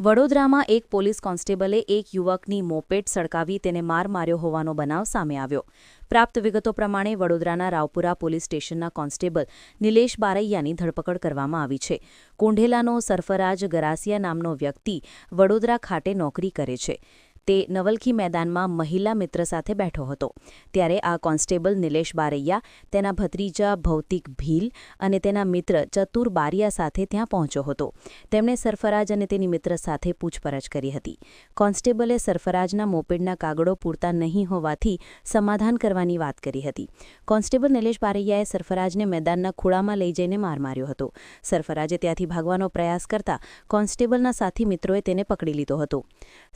વડોદરામાં એક પોલીસ કોન્સ્ટેબલે એક યુવકની મોપેડ સળગાવી તેને માર માર્યો હોવાનો બનાવ સામે આવ્યો. પ્રાપ્ત વિગતો પ્રમાણે વડોદરાના રાવપુરા પોલીસ સ્ટેશનના કોન્સ્ટેબલ નિલેશ બારૈયાની ધરપકડ કરવામાં આવી છે. કુંઢેલાનો સરફરાજ ગરાસિયા નામનો વ્યક્તિ વડોદરા ખાતે નોકરી કરે છે. તે નવલખી મેદાનમાં મહિલા મિત્ર સાથે બેઠો હતો. ત્યારે આ કોન્સ્ટેબલ નિલેશ બારૈયા તેના ભત્રીજા ભૌતિક ભીલ અને તેના મિત્ર ચતુર બારિયા સાથે ત્યાં પહોંચ્યો હતો. તેમણે સરફરાજ અને તેની મિત્ર સાથે પૂછપરછ કરી હતી. કોન્સ્ટેબલે સરફરાજના મોપેડના કાગળો પૂરતા નહીં હોવાથી સમાધાન કરવાની વાત કરી હતી. કોન્સ્ટેબલ નિલેશ બારૈયાએ સરફરાજને મેદાનના ખૂણામાં લઈ જઈને માર માર્યો હતો. સરફરાજે ત્યાંથી ભાગવાનો પ્રયાસ કરતા કોન્સ્ટેબલના સાથી મિત્રોએ તેને પકડી લીધો હતો.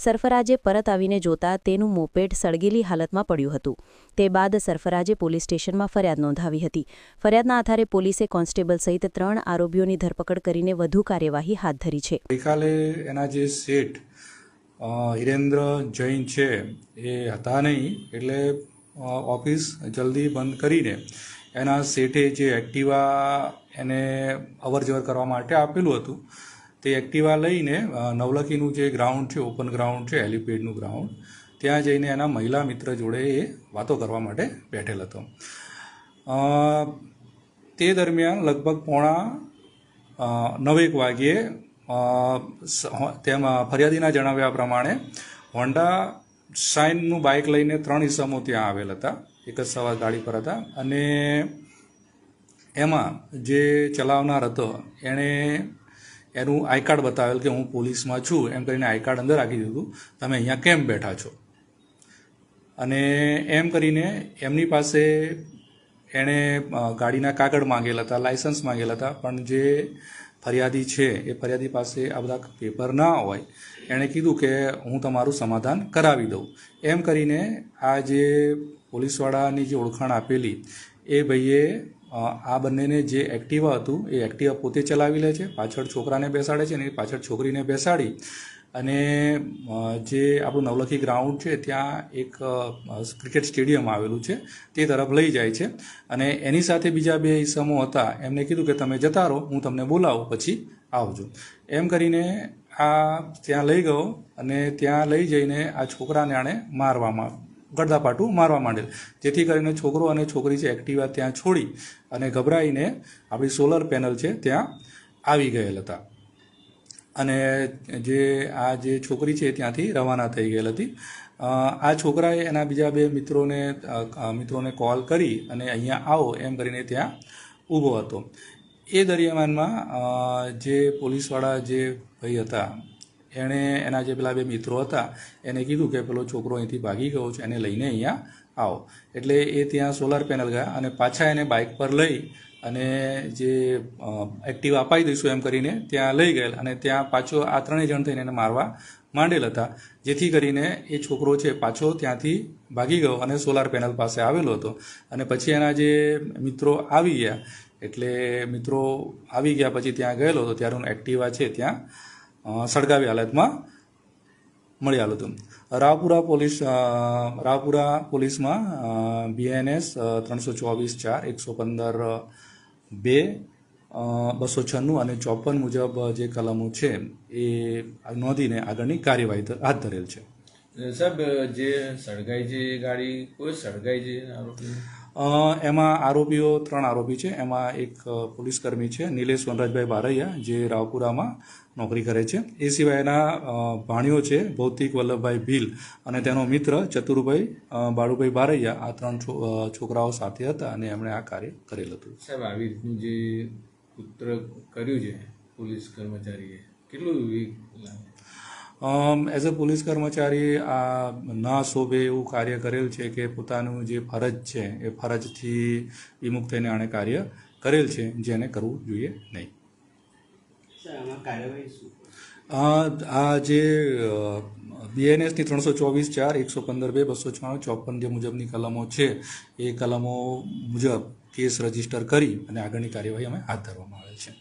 સરફરાજે પરત આવીને જોતા તેનું મોપેડ સળગેલી હાલતમાં પડ્યું હતું. તે બાદ સરફરાજે પોલીસ સ્ટેશનમાં ફરિયાદ નોંધાવી હતી. ફરિયાદના આધારે પોલીસે કોન્સ્ટેબલ સહિત 3 આરોપીઓની ધરપકડ કરીને વધુ કાર્યવાહી હાથ ધરી છે. ગઈકાલે એના જે શેઠ હિરેન્દ્ર જૈન છે એ હતા નહીં, એટલે ઓફિસ જલ્દી બંધ કરીને એના શેઠે જે એક્ટિવા એને અવરજવર કરવા માટે આપેલું હતું તે એક્ટિવા લઈને નવલખીનું જે ગ્રાઉન્ડ છે, ઓપન ગ્રાઉન્ડ છે, હેલિપેડનું ગ્રાઉન્ડ, ત્યાં જઈને એના મહિલા મિત્ર જોડે એ વાતો કરવા માટે બેઠેલ હતો. તે દરમિયાન લગભગ 8:45 વાગ્યે તેમાં ફરિયાદીના જણાવ્યા પ્રમાણે હોન્ડા શાઇનનું બાઇક લઈને 3 ઈસમો ત્યાં આવેલ હતા. એક જ સવાર ગાડી પર હતા અને એમાં જે ચલાવનાર હતો એણે એનું આઈ કાર્ડ બતાવેલ કે હું પોલીસમાં છું એમ કરીને આઈ કાર્ડ અંદર રાખી દીધું. તમે અહીંયા કેમ બેઠા છો? અને એમ કરીને એમની પાસે એણે ગાડીના કાગળ માંગેલા હતા, લાયસન્સ માંગેલા હતા, પણ જે ફરિયાદી છે એ ફરિયાદી પાસે આ બધા પેપર ના હોય. એણે કીધું કે હું તમારું સમાધાન કરાવી દઉં. એમ કરીને આ જે પોલીસવાળાની જે ઓળખાણ આપેલી એ ભાઈએ આ બંનેને જે એક્ટિવા હતું એ એક્ટિવા પોતે ચલાવી લે છે, પાછળ છોકરાને બેસાડે છે અને પાછળ છોકરીને બેસાડી અને જે આપણું નવલખી ગ્રાઉન્ડ છે ત્યાં એક ક્રિકેટ સ્ટેડિયમ આવેલું છે તે તરફ લઈ જાય છે. અને એની સાથે બીજા 2 ઈસમો હતા, એમને કીધું કે તમે જતા રહો, હું તમને બોલાવું પછી આવજો. એમ કરીને આ ત્યાં લઈ ગયો અને ત્યાં લઈ જઈને આ છોકરાને આણે ગડદાપાટું મારવા માંડેલ. જેથી કરીને છોકરો અને છોકરી છે એક્ટિવા ત્યાં છોડી અને ગભરાઈને આપણી સોલર પેનલ છે ત્યાં આવી ગયેલ હતા. અને આ જે છોકરી છે ત્યાંથી રવાના થઈ ગયેલ હતી. આ છોકરાએ એના બીજા 2 મિત્રોને કોલ કરી અને અહીંયા આવો એમ કરીને ત્યાં ઊભો હતો. એ દરમિયાનમાં જે પોલીસવાળા જે ભાઈ હતા એણે એના જે પેલા 2 મિત્રો હતા એને કીધું કે પેલો છોકરો અહીંથી ભાગી ગયો છે, એને લઈને અહીંયા આવો. એટલે એ ત્યાં સોલાર પેનલ ગયા અને પાછા એને બાઇક પર લઈ અને જે એક્ટિવા અપાઈ દઈશું એમ કરીને ત્યાં લઈ ગયેલ અને ત્યાં પાછો આ 3 જણ થઈને એને મારવા માંડેલ હતા. જેથી કરીને એ છોકરો છે પાછો ત્યાંથી ભાગી ગયો અને સોલાર પેનલ પાસે આવેલો હતો. અને પછી એના જે મિત્રો આવી ગયા, એટલે મિત્રો આવી ગયા પછી ત્યાં ગયેલો હતો ત્યારે એક્ટિવા છે ત્યાં સળગાવી હાલતમાં મળી આવ્યું હતું. રાવપુરા પોલીસમાં BNS 324/4 115/2 296 અને 54 મુજબ જે કલમો છે એ નોંધીને આગળની કાર્યવાહી હાથ ધરેલ છે. સાહેબ, જે સળગાઈ છે ગાડી કોઈ સળગાઈ છે આરોપી? એમાં આરોપીઓ 3 આરોપી છે. એમાં એક પોલીસકર્મી છે નિલેશ વનરાજભાઈ બારૈયા જે રાવપુરામાં નોકરી કરે છે. એ સિવાયના ભાણીઓ છે ભૌતિક વલ્લભભાઈ ભીલ અને તેનો મિત્ર ચતુરભાઈ બાળુભાઈ બારૈયા. આ 3 છોકરાઓ સાથે હતા અને એમણે આ કાર્ય કરેલ હતું. સાહેબ, આવી રીતનું જે પુત્ર કર્યું છે પોલીસ કર્મચારીએ, કેટલું એઝ અ પોલીસ કર્મચારી આ ના શોભે એવું કાર્ય કરેલ છે કે પોતાનું જે ફરજ છે એ ફરજથી વિમુખ થઈને આણે કાર્ય કરેલ છે, જેને કરવું જોઈએ નહીં. આ જે BNSની 324/4 115/2 296 54 જે મુજબની કલમો છે એ કલમો મુજબ કેસ રજીસ્ટર કરી અને આગળની કાર્યવાહી અમે હાથ ધરવામાં આવે છે.